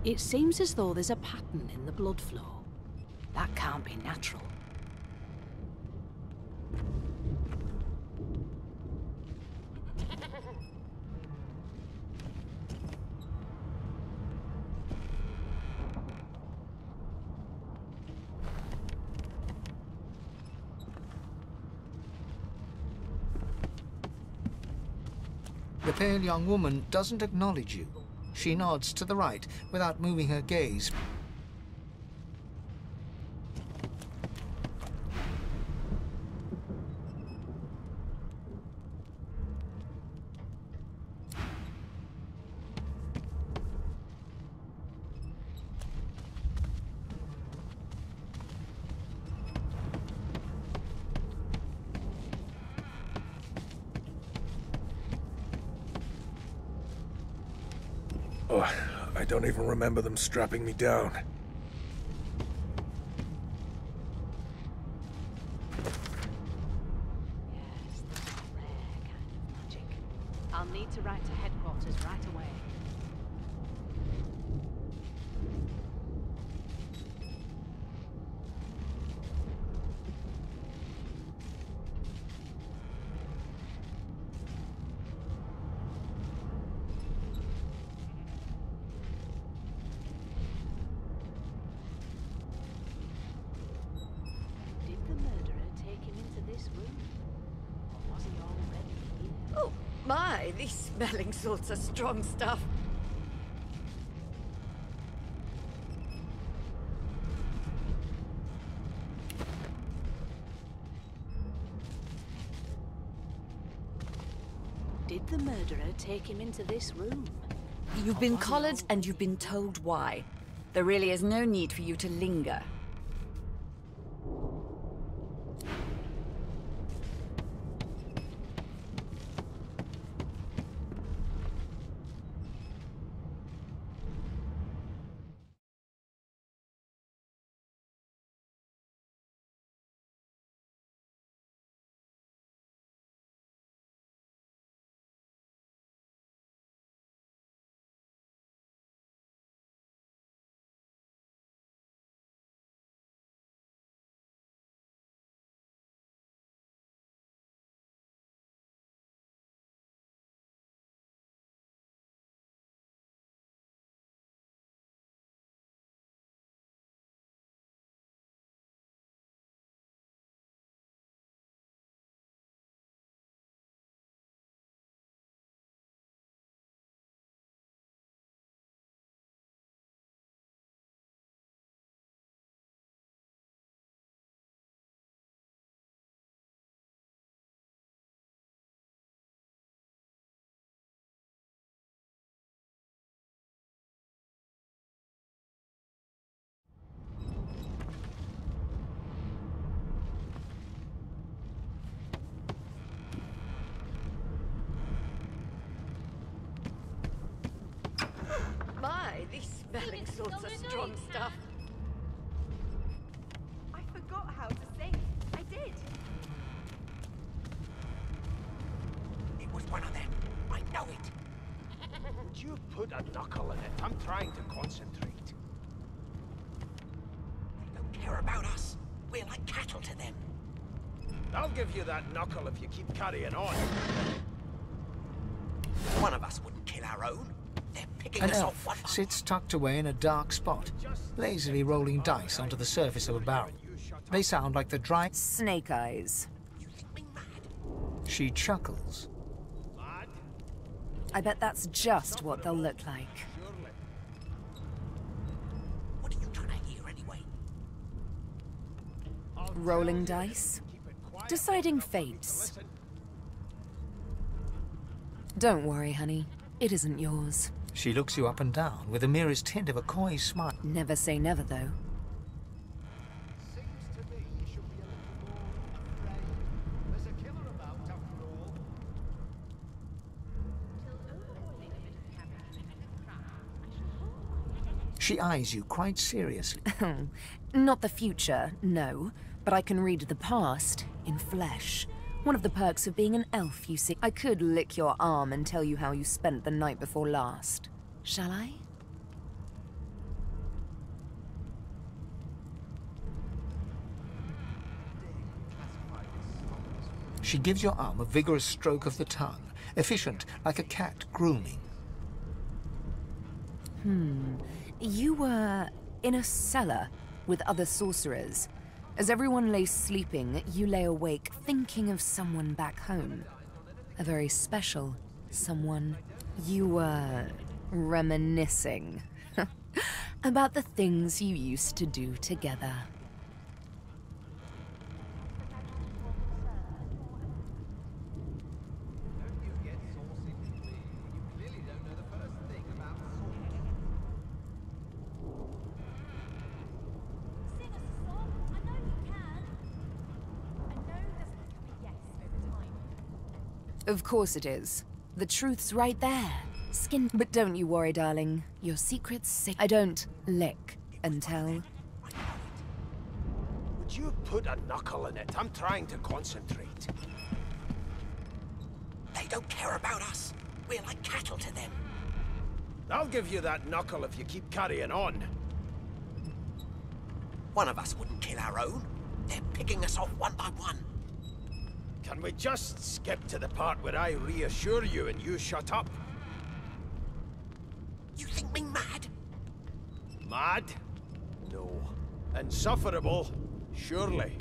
It seems as though there's a pattern in the blood flow. That can't be natural. The pale young woman doesn't acknowledge you. She nods to the right without moving her gaze. Oh, I don't even remember them strapping me down. Yes, this is a rare kind of magic. I'll need to write to headquarters right away. My, these smelling salts are strong stuff. Did the murderer take him into this room? You've been collared and you've been told why. There really is no need for you to linger. My, these smelling salts are strong stuff. I forgot how to sing. I did. It was one of them. I know it. Would you put a knuckle in it? I'm trying to concentrate. They don't care about us. We're like cattle to them. I'll give you that knuckle if you keep carrying on. One of us wouldn't kill our own. They're picking An us off elf one by sits tucked away in a dark spot, lazily rolling dice onto the surface of a barrel. They sound like the dry... Snake eyes. You think me mad? She chuckles. Lad? I bet that's just what they'll look like. Surely. What are you trying to hear anyway? Rolling dice. Deciding fates. Don't worry, honey. It isn't yours. She looks you up and down with the merest hint of a coy smile. Never say never, though. Seems to me you should be a little more afraid. There's a killer about, after all. She eyes you quite seriously. Not the future, no. But I can read the past in flesh. One of the perks of being an elf, you see. I could lick your arm and tell you how you spent the night before last. Shall I? She gives your arm a vigorous stroke of the tongue, efficient like a cat grooming. You were in a cellar with other sorcerers. As everyone lay sleeping, you lay awake thinking of someone back home. A very special someone. You were reminiscing about the things you used to do together. Of course it is. The truth's right there. Skin. But don't you worry, darling. Your secret's safe. I don't lick and tell. Would you put a knuckle in it? I'm trying to concentrate. They don't care about us. We're like cattle to them. I'll give you that knuckle if you keep carrying on. One of us wouldn't kill our own. They're picking us off one by one. Can we just skip to the part where I reassure you and you shut up? You think me mad? Mad? No. Insufferable? Surely.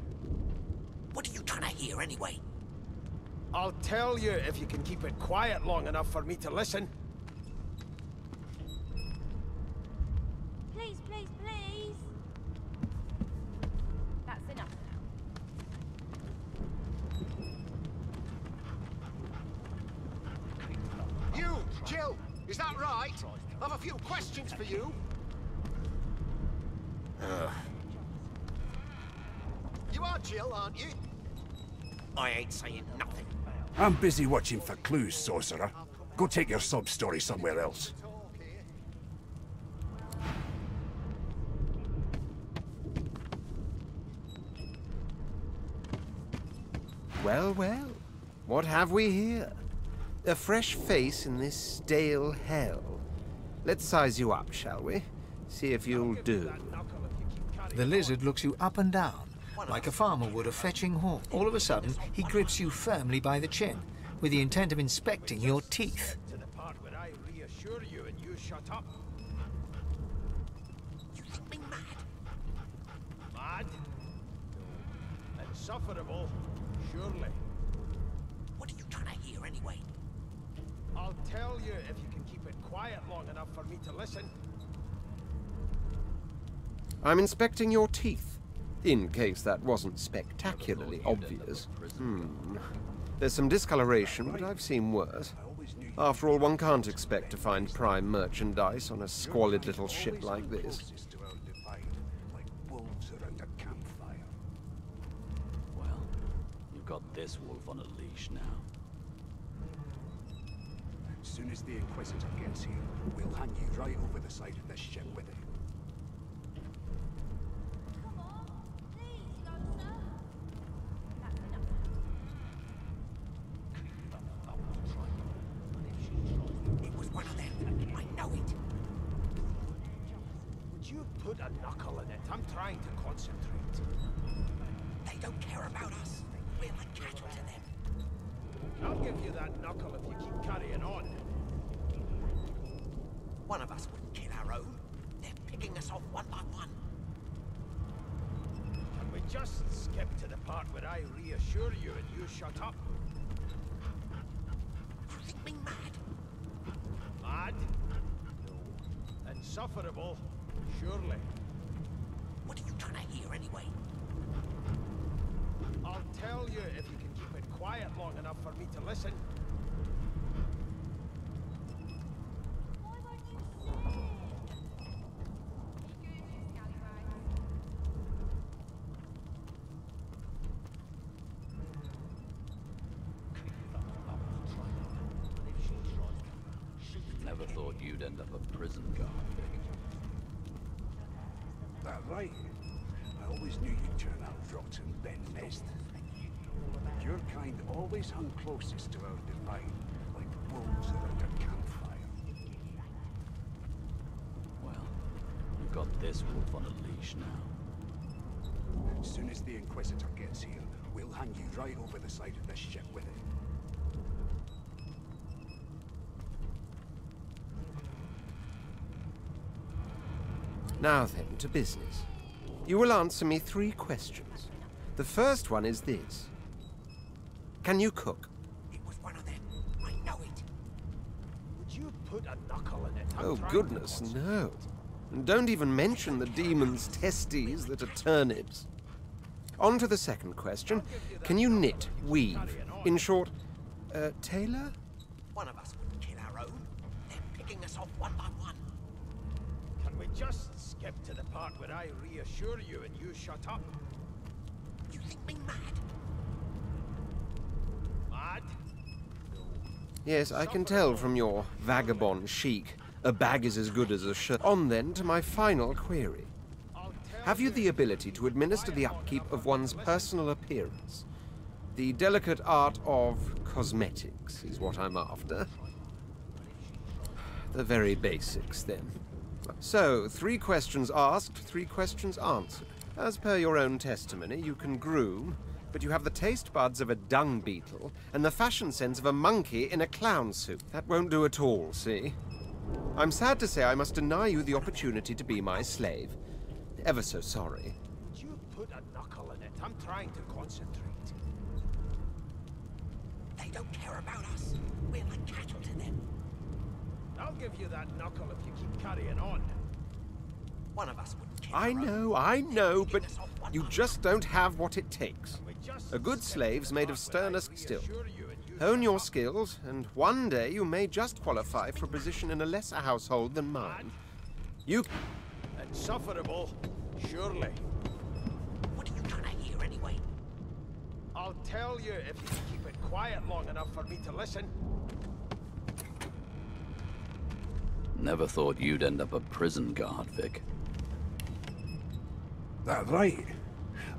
What are you trying to hear anyway? I'll tell you if you can keep it quiet long enough for me to listen. Please, please, please. That's enough now. You, Jill, is that right? I've a few questions for you. You are Jill, aren't you? I ain't saying nothing. I'm busy watching for clues, sorcerer. Go take your sub-story somewhere else. Well, well. What have we here? A fresh face in this stale hell. Let's size you up, shall we? See if you'll do. The lizard looks you up and down, like a farmer would a fetching horse. All of a sudden, he grips you firmly by the chin, with the intent of inspecting your teeth. To the part where I reassure you and you shut up. You think me mad? Mad? No. Insufferable? Surely. What are you trying to hear anyway? I'll tell you if you can keep it quiet long enough for me to listen. I'm inspecting your teeth, in case that wasn't spectacularly obvious. There's some discoloration, but I've seen worse. After all, one can't expect to find prime merchandise on a squalid little ship like this. Like wolves around a campfire. Well, you've got this wolf on a leash now. As soon as the Inquisitor gets here, we'll hang you right over the side of this ship with it. Come on, please, Ghoster. That's enough now. It was one of them. I know it. Would you put a knuckle in it? I'm trying to concentrate. They don't care about us. We're like cattle to them. I'll give you that knuckle if you keep carrying on. One of us wouldn't kill our own. They're picking us off one by one. Can we just skip to the part where I reassure you and you shut up? You think me mad? Mad? No. Insufferable? Surely. What are you trying to hear anyway? I'll tell you if you can keep it quiet long enough for me to listen. Why won't you say it? Be good, you scallywags. Never thought you'd end up a prison guard, Vic. That right? I always knew you'd turn out rotten, Ben Nest. Your kind always hung closest to our divine, like wolves around a campfire. Well, you've got this wolf on a leash now. As soon as the Inquisitor gets here, we'll hand you right over the side of this ship with it. Now then, to business. You will answer me 3 questions. The first one is this. Can you cook? It was one of them. I know it. Would you put a knuckle in it? Oh, goodness, no. And don't even mention the demon's testes that are turnips. On to the second question. Can you knit, weave? In short, tailor? One of us would kill our own. They're picking us off one by one. Can we just skip to the part where I reassure you and you shut up? You think me mad? Mad? Yes, I can tell from your vagabond chic. A bag is as good as a shirt. On then to my final query. Have you the ability to administer the upkeep of one's personal appearance? The delicate art of cosmetics is what I'm after. The very basics, then. So, 3 questions asked, 3 questions answered. As per your own testimony, you can groom, but you have the taste buds of a dung beetle and the fashion sense of a monkey in a clown suit. That won't do at all, see? I'm sad to say I must deny you the opportunity to be my slave. Ever so sorry. Would you put a knuckle in it? I'm trying to concentrate. They don't care about us. We're like cattle to them. I'll give you that knuckle if you keep carrying on. One of us wouldn't care. I know, but you just don't have what it takes. A good slave's made of sterner steel. Hone your skills, and one day you may just qualify for a position in a lesser household than mine. You... Insufferable, surely. What are you trying to hear anyway? I'll tell you if you keep it quiet long enough for me to listen. Never thought you'd end up a prison guard, Vic. That right?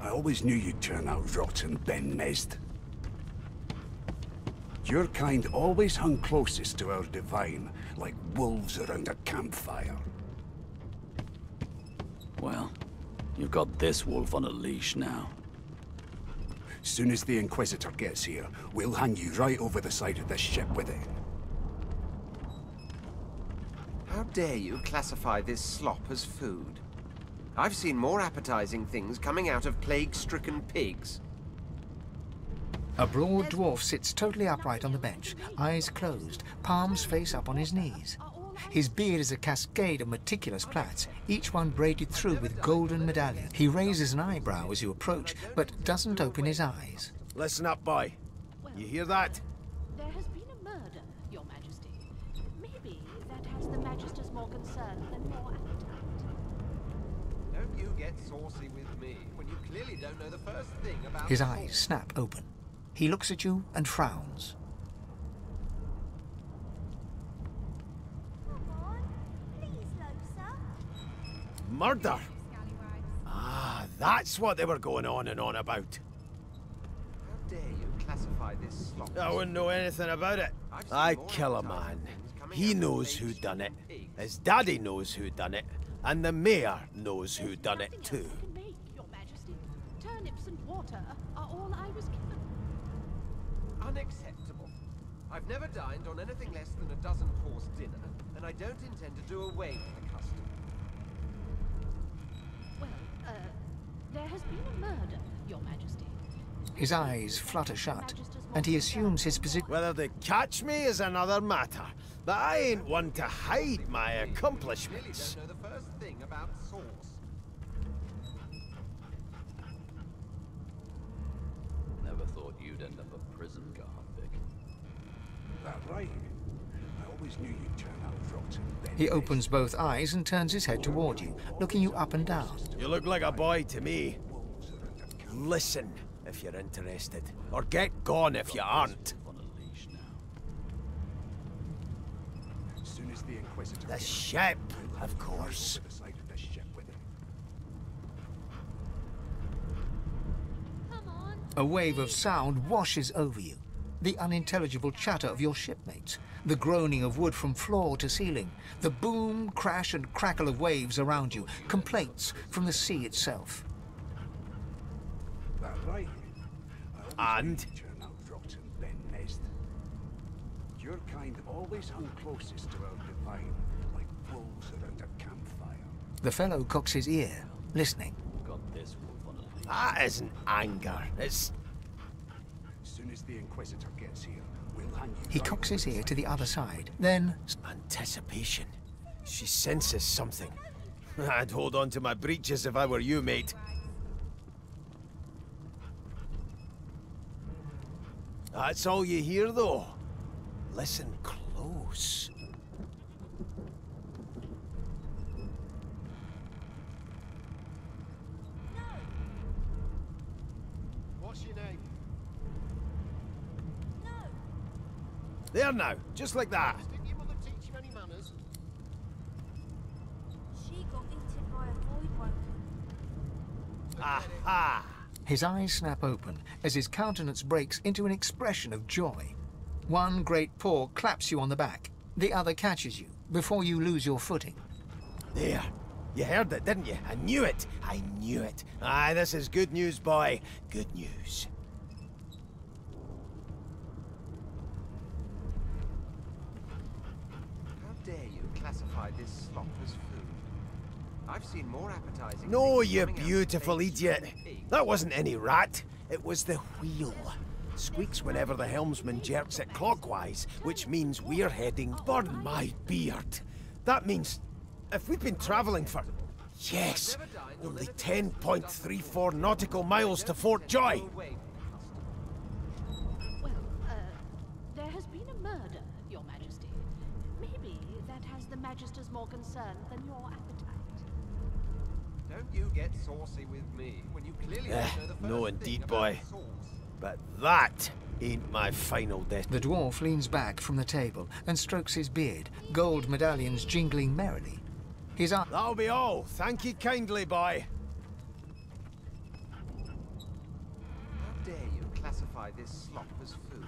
I always knew you'd turn out rotten, Ben Nest. Your kind always hung closest to our divine, like wolves around a campfire. Well, you've got this wolf on a leash now. Soon as the Inquisitor gets here, we'll hand you right over the side of this ship with it. How dare you classify this slop as food? I've seen more appetizing things coming out of plague-stricken pigs. A broad dwarf sits totally upright on the bench, eyes closed, palms face up on his knees. His beard is a cascade of meticulous plaits, each one braided through with golden medallions. He raises an eyebrow as you approach, but doesn't open his eyes. Listen up, boy. You hear that? There has been a murder, Your Majesty. Maybe that has the Magister's more concern than more appetite. Don't you get saucy with me when you clearly don't know the first thing about... His eyes snap open. He looks at you and frowns. Murder? Ah, that's what they were going on and on about. How dare you classify this slop? I wouldn't know anything about it. I kill a man. He knows who done it. His daddy knows who done it. And the mayor knows who done it too. Can make, Your Majesty. Turnips and water are all I was given. Unacceptable. I've never dined on anything less than a dozen-course dinner, and I don't intend to do away with the custom. Well, there has been a murder, Your Majesty. His eyes flutter shut, and he assumes his position. Whether they catch me is another matter, but I ain't one to hide my accomplishments. Don't know the first thing about sauce. Never thought you'd end up a prison guard, Vic. That right? I always knew you'd turn out rotten, Ben. He opens both eyes and turns his head toward you, looking you up and down. You look like a boy to me. Listen if you're interested, or get gone if you aren't. On a leash now. As soon as the Inquisitor The ship, of course. over the side of this ship with it. Come on. A wave of sound washes over you. The unintelligible chatter of your shipmates, the groaning of wood from floor to ceiling, the boom, crash and crackle of waves around you, complaints from the sea itself. And? Your kind always hung closest to our divine, like wolves around a campfire. The fellow cocks his ear, listening. Got this wolf on a leash. That isn't anger. It's... As soon as the Inquisitor gets here, we'll hand you... He cocks his ear to the other side, then... anticipation. She senses something. I'd hold on to my breeches if I were you, mate. That's all you hear, though. Listen close. What's your name? There now, just like that. Didn't your mother teach you any manners? She got eaten by a void woken. Aha! His eyes snap open as his countenance breaks into an expression of joy. One great paw claps you on the back. The other catches you before you lose your footing. There. You heard it, didn't you? I knew it. I knew it. Aye, this is good news, boy. Good news. How dare you classify this slop as food? I've seen more appetizing... No, things you coming out of beautiful pigs idiot. than pigs. That wasn't any rat. It was the wheel. Squeaks whenever the helmsman jerks it clockwise, which means we're heading... Burn my beard. That means... if we've been travelling for... Yes! Only 10.34 nautical miles to Fort Joy! Well, there has been a murder, Your Majesty. Maybe that has the Magisters more concerned than your appetite. Don't you get saucy with me when you clearly don't know the first No thing indeed, about boy. sauce. But that ain't my final The dwarf leans back from the table and strokes his beard, gold medallions jingling merrily. His eye... That'll be all. Thank you kindly, boy. How dare you classify this slop as food?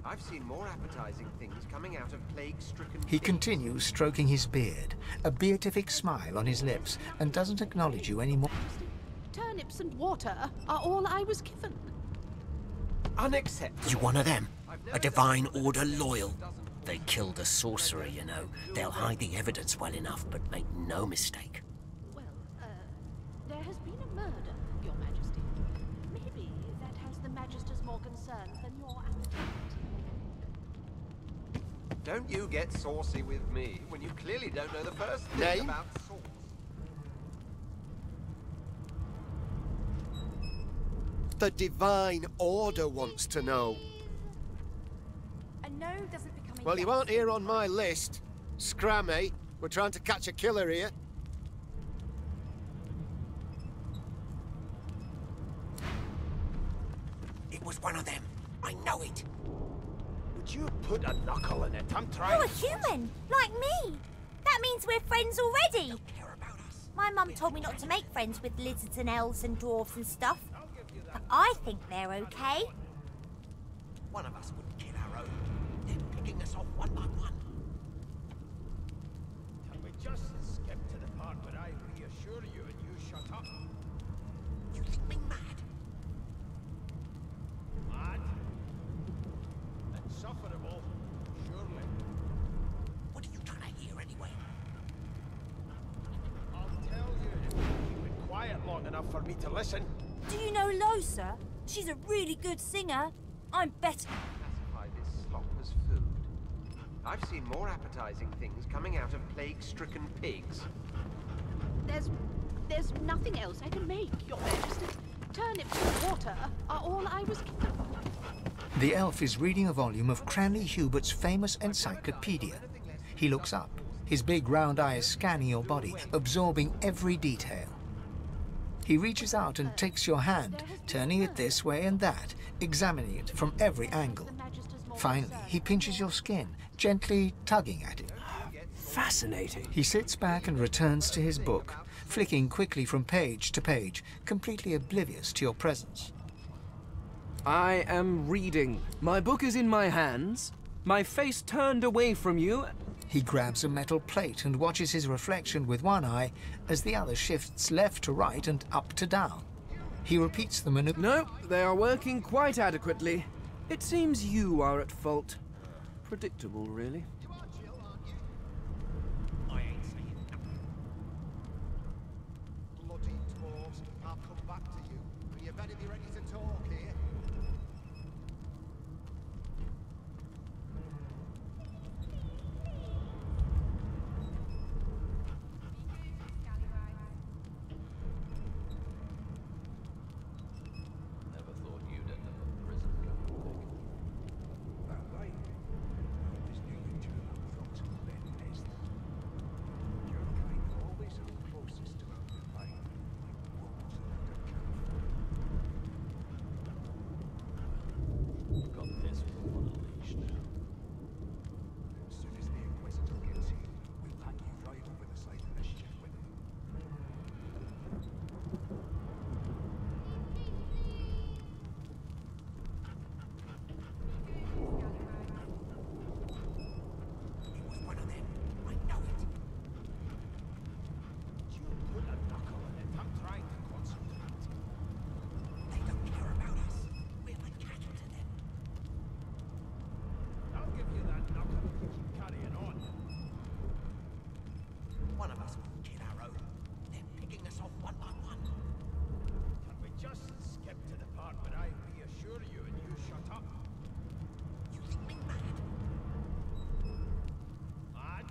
I've seen more appetizing things coming out of plague-stricken He pigs. continues stroking his beard, a beatific smile on his lips, and doesn't acknowledge you anymore. Turnips and water are all I was given. Unacceptable. You one of them? A Divine Order loyal? They killed a sorcerer, you know. They'll hide the evidence well enough, but make no mistake. Well, there has been a murder, Your Majesty. Maybe that has the Magisters more concerned than your appetite. Don't you get saucy with me when you clearly don't know the first thing Name? about sauce. The Divine Order wants to know. A no doesn't become a Well, yes. you aren't here on my list. Scrammy, we're trying to catch a killer here. It was one of them. I know it. Would you put a knuckle in it? I'm trying. You're a human, like me. That means we're friends already. Care about us. My mum told me not to make friends with lizards and elves and dwarves and stuff. But I think they're okay. One of us would kill our own. They're picking us off one by one. Can we just skip to the part where I reassure you and you shut up? You think me mad? Mad? Insufferable? Surely. What are you trying to hear anyway? I'll tell you if you keep it quiet long enough for me to listen. Do you know Losa? She's a really good singer. I'm better. Classify this slop as food. I've seen more appetizing things coming out of plague-stricken pigs. There's nothing else I can make, Your Majesty. Turnips and water are all I was given. The elf is reading a volume of Cranley Hubert's famous encyclopedia. He looks up, his big round eyes scanning your body, absorbing every detail. He reaches out and takes your hand, turning it this way and that, examining it from every angle. Finally, he pinches your skin, gently tugging at it. Fascinating. He sits back and returns to his book, flicking quickly from page to page, completely oblivious to your presence. I am reading. My book is in my hands, my face turned away from you. He grabs a metal plate and watches his reflection with one eye as the other shifts left to right and up to down. He repeats the maneuver. No, they are working quite adequately. It seems you are at fault. Predictable, really. I ain't saying nothing. Bloody dwarves, I'll come back to you. But you better be ready to talk here. Never thought you'd end up in prison, convict. That right? I always knew you'd turn up rotten and Ben nest. Your kind always hung closest to our divine, like wolves around a campfire. You've got this wolf on a leash now. As soon as the Inquisitor gets here, we'll hang you right over the side of the ship with him. It was one of them. I know it. You put a knuckle in it. I'm trying to concentrate. They don't care about us. We're like cattle to them. I'll give you that knuckle if you keep carrying on. One of us will kill our own. They're picking us off one by one. Can we just skip to the part where I reassure you and you shut up? You think me mad? Mad?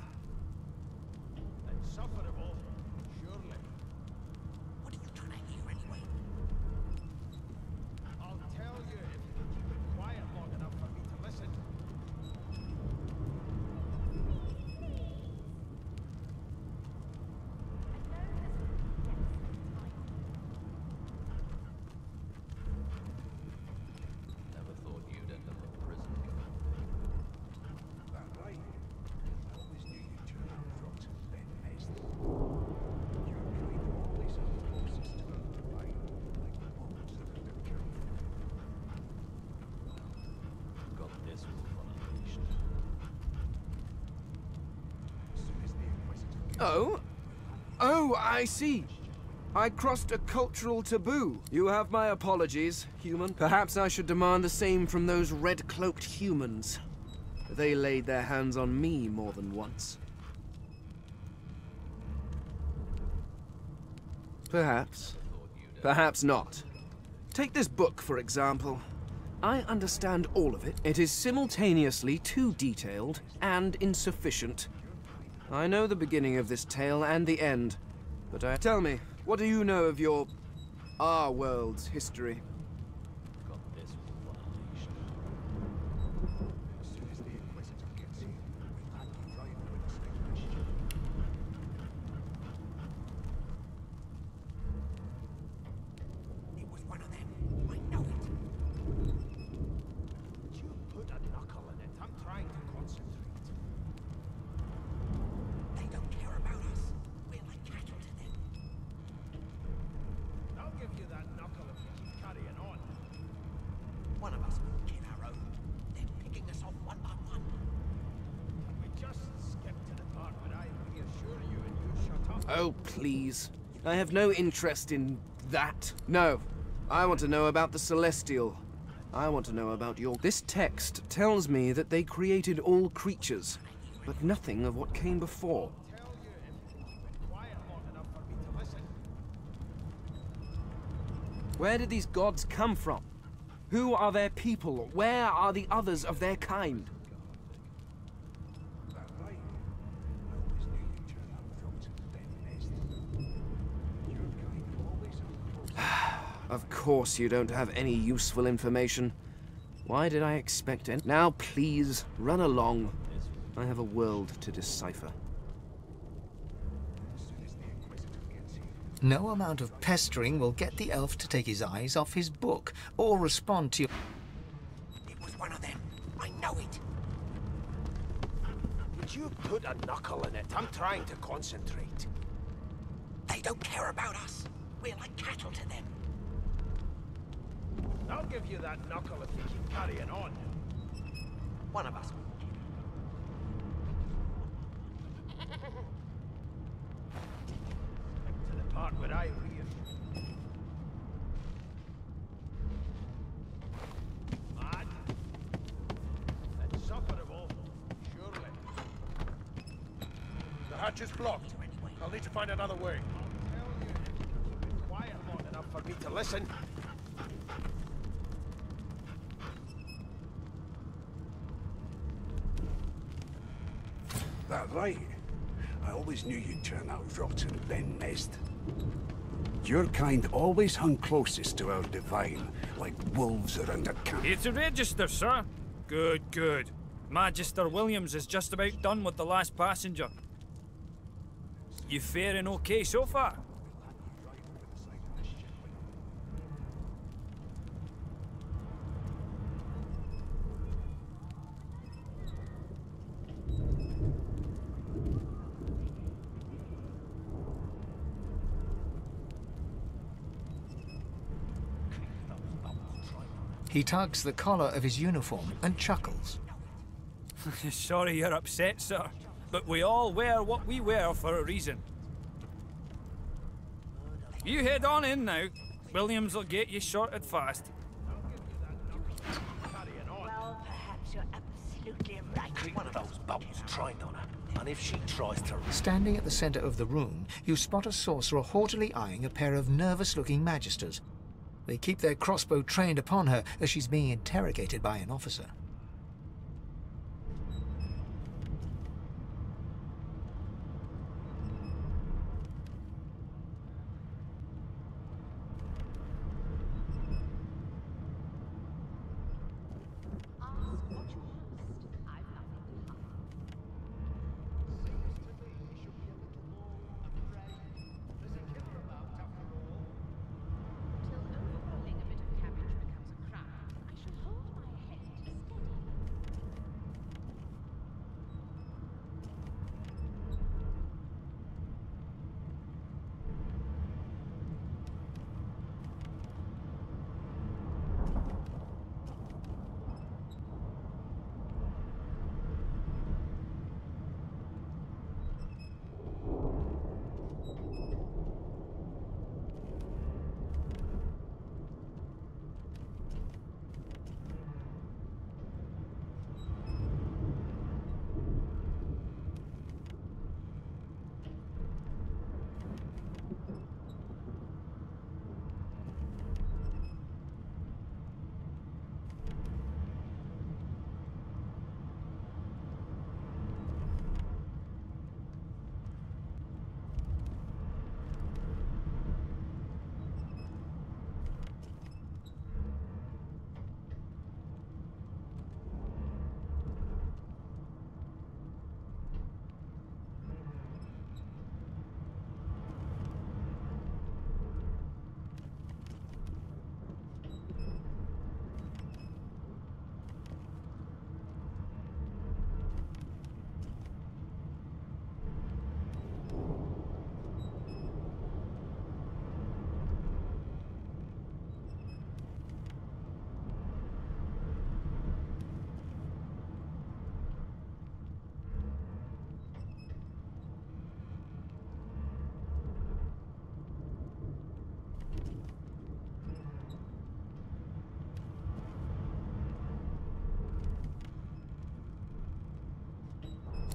Insufferable? Surely. What are you trying to hear anyway? I'll tell you if you can keep it quiet long enough for me to listen. Never thought you'd end up in prison, convict. That right? I always knew you'd turn up rotten and Ben nest. Your kind always hung closest to our divine, like wolves around a campfire. You've got this wolf on a leash now. As soon as the Inquisitor gets Oh? Oh, I see. I crossed a cultural taboo. You have my apologies, human. Perhaps I should demand the same from those red-cloaked humans. They laid their hands on me more than once. Perhaps. Perhaps not. Take this book, for example. I understand all of it. It is simultaneously too detailed and insufficient. I know the beginning of this tale and the end, but tell me, what do you know of our world's history? You've got this wolf on a leash now. as soon as the Inquisitor gets here, we'll hang you right over the side of the ship. It was one of them. I know it. You put a knuckle in it. I'm trying to concentrate. They don't care about us. We're like cattle to them. I'll give you that knuckle if you keep carrying on. One of us will kill our own. They're picking us off one by one. Can we just skip to the part where I reassure you and you shut up? Oh, please. I have no interest in that. No. I want to know about the Celestial. I want to know about your... This text tells me that they created all creatures, but nothing of what came before. Tell you if you can keep it quiet long enough for me to listen. Where did these gods come from? Who are their people? Where are the others of their kind? That right? I always knew you'd turn up rotten and Ben nest. Your kind always hung closest. Of course you don't have any useful information. Why did I expect it? Now please, run along. I have a world to decipher. As soon as the Inquisitor gets here, No amount of pestering will get the elf to take his eyes off his book or respond to your... It was one of them. I know it. Would you put a knuckle in it? I'm trying to concentrate. They don't care about us. We're like cattle to them. I'll give you that knuckle if you keep carrying on. One of us will kill. To the part where I reassure. hatch is blocked. I'll need to find another way. Quiet long enough for me to listen. That right? I always knew you'd turn out rotten, Ben Mest. Your kind always hung closest to our divine, like wolves around a camp. Here to register, sir. Good, good. Magister Williams is just about done with the last passenger. You faring okay so far? He tugs the collar of his uniform and chuckles. Sorry you're upset, sir, but we all wear what we wear for a reason. You head on in now. Williams will get you sorted fast. Well, perhaps you're absolutely right. One of those bolts trained on her, and if she tries to... Standing at the center of the room, you spot a sorcerer haughtily eyeing a pair of nervous-looking magisters. They keep their crossbow trained upon her as she's being interrogated by an officer.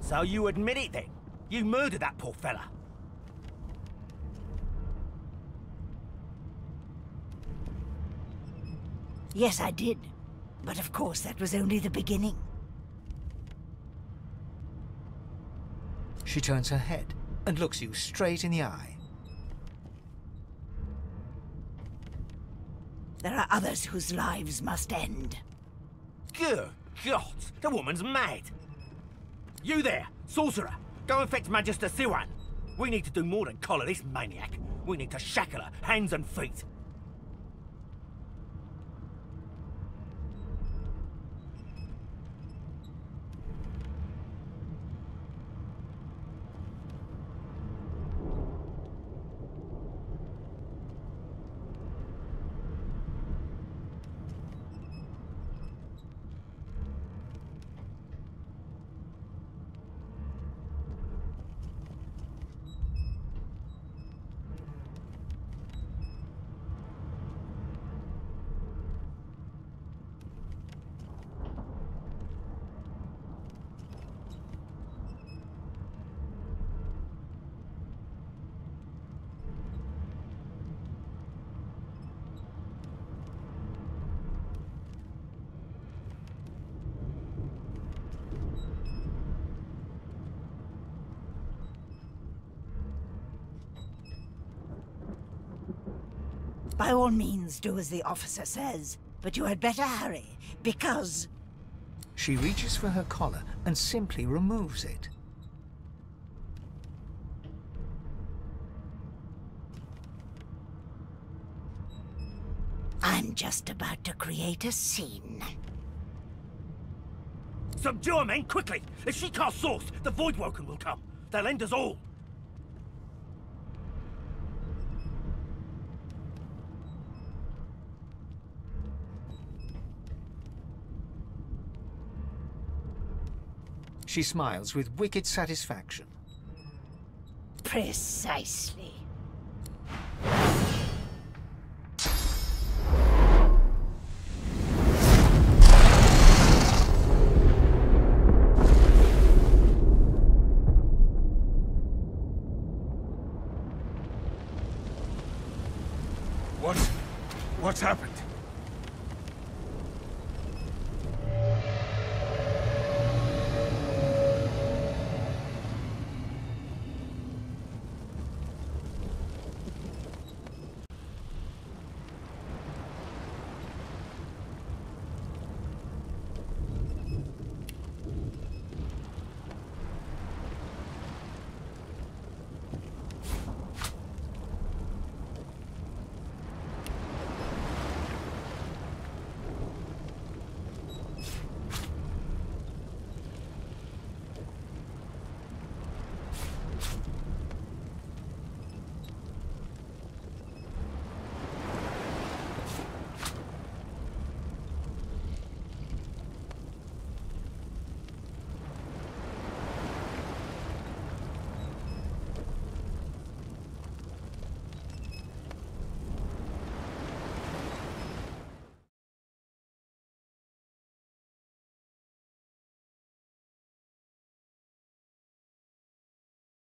So you admit it then? You murdered that poor fella? Yes, I did. But of course, that was only the beginning. She turns her head and looks you straight in the eye. There are others whose lives must end. Good God, the woman's mad. You there, sorcerer, go and fetch Magister Siwan. We need to do more than collar this maniac. We need to shackle her, hands and feet. By all means, do as the officer says, but you had better hurry, because... She reaches for her collar and simply removes it. I'm just about to create a scene. Subdue her, men, quickly! If she casts Source, the Voidwoken will come. They'll end us all. She smiles with wicked satisfaction. Precisely. What's happened?